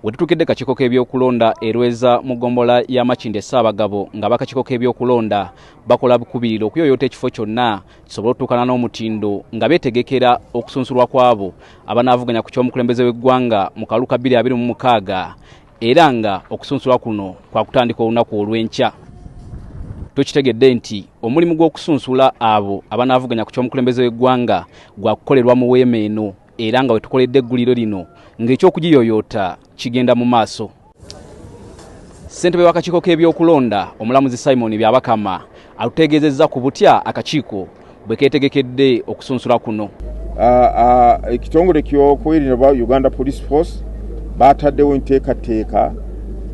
Wetutukidde kakiiko k'ebyokulonda erweza mu gombola ya Makindye Ssaabagabo nga bakakiiko k'ebyokulonda bakola bukubiriro okuyoyota ekifo kyonna kisobole okutuukana n'omutindo nga beetegekera okusunsulwa kwabo abanaavuganya ku ky'omukulembeze w'eggwanga mu kalulu ka 2026 era nga okusunsulwa kuno kwa kutandika olunaku olw'enkya. Tukitegedde nti omulimu gw'okusunsula abo abanaavuganya ku ky'omukulembeze w'eggwanga gwa kukolerwa mu weema eno era nga wetukoledde egguliro lino ng'ekyokugiyoyoota kigenda mu maaso. Ssentebe w'akakiiko k'ebyokulonda omulamuzi Simon Byabakama alutegeezezza ku butya akakiiko bwe keetegekedde okusunsula kuno. Ekitongole ky'okwerinda Uganda Police Force baataddewo enteekateeka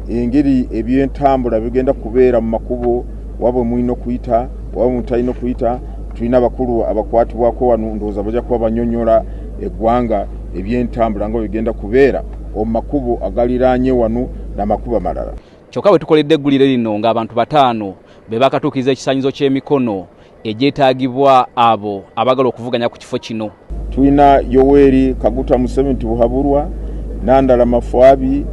engeri ebyentambula bigenda kubeera mu makubo wabwe mulina okuyita wabwe mutalina okuyita. Tulina abakulu abakwatibwako wano ndowooza bajja kuba banyonnyola eggwanga ebyentambula nga bigenda kubeera omu makubo agaliraanye wano n'amakubo amalala. Kyokka bwe tukoledde eggulire lino ng'abantu 5 be bakatuukiriza ekisaanyizo ky'emikono egyetaagibwa abo abagala okuvuganya ku kifo kino. Tulina Yoweri Kaguta Museveni Buhaburwa, Nandala Mafwabi,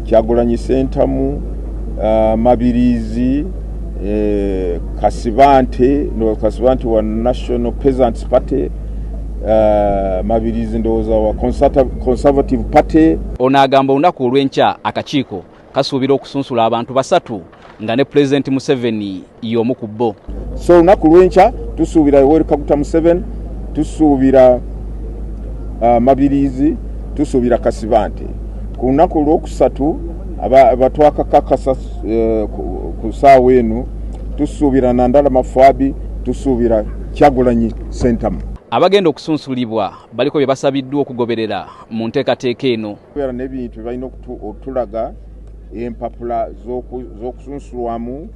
Kyagulanyi Ssentamu, Mabirizi, Kasibante wa National Peasants Party, Mabirizi ndowooza wa Conservative Party. Ono agamba olunaku olw'enkya akakiiko kasuubira okusunsula abantu 3 nga ne President Museveni y'omu ku bo. So olunaku olw'enkya tusuubira Yoweri Kaguta Museveni, tusuubira Mabirizi, tusuubira Kasibante. Ku lunaku olwokusatu abatwakakakasa ku ssaawa eno tusuubira Nandala Mafwabi, tusuubira Kyagulanyi Ssentamu. Abagenda okusunsulibwa baliko bye basabiddwa okugoberera mu nteekateeka eno. Kubeera n'ebintu balina okutulaga empapula z'okusunsulwamu,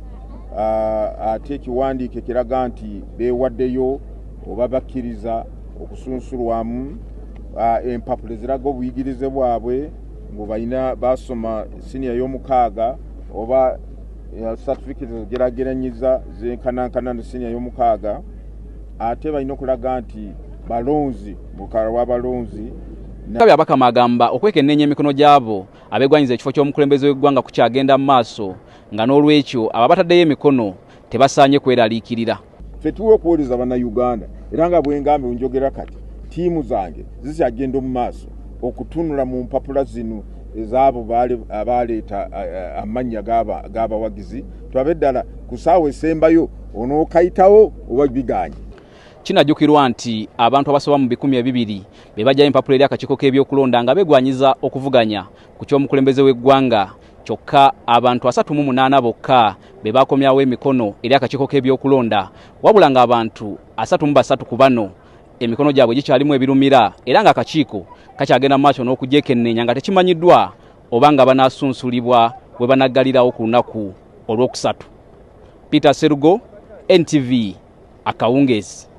ate ekiwandiiko ekiraga nti beewaddeyo oba bakkiriza okusunsulwamu, empapula eziraga obuyigirize bwabwe ngo balina basoma siniya y'omukaaga oba certificate zigerageranyiza zenkanankana ne siniya y'omukaaga. Ate balina okulaga nti balonzi mukala w'abalonzi. Byabakama agamba okwekenneenya emikono gy'abo abegwanyiza ekifo ky'omukulembeze w'eggwanga ku kyagenda mu maaso nga n'olwekyo aba bataddeyo emikono tebasaanye kweraliikirira. Ffe tuwa okuwuliriza bannayuganda era nga bwengambe njogera kati ttiimu zange zikyagenda mu maaso okutunula mu mpapula zino ez'abo abaleeta amannya g'abawagizi. Tulabe ddala ku ssaawa esembayo onookayitawo oba biganye. Kinajjukirwa nti abantu abasoba mu 200 be bajja empapula eri akakiiko k'ebyokulonda nga begwanyiza okuvuganya ku ky'omukulembeze w'eggwanga, kyokka abantu 38 bokka be bakomyawo emikono eri akakiiko k'ebyokulonda, wabula nga abantu 33 ku bano emikono gyabwe gikyalimu ebirumira era nga akakiiko kakyagenda mu maaso n'okugyekenneenya nga tekimanyiddwa oba nga banaasunsulibwa bwe banaggalirawo ku lunaku olw'okusatu. Peter Serugo, NTV, Akawungeezi.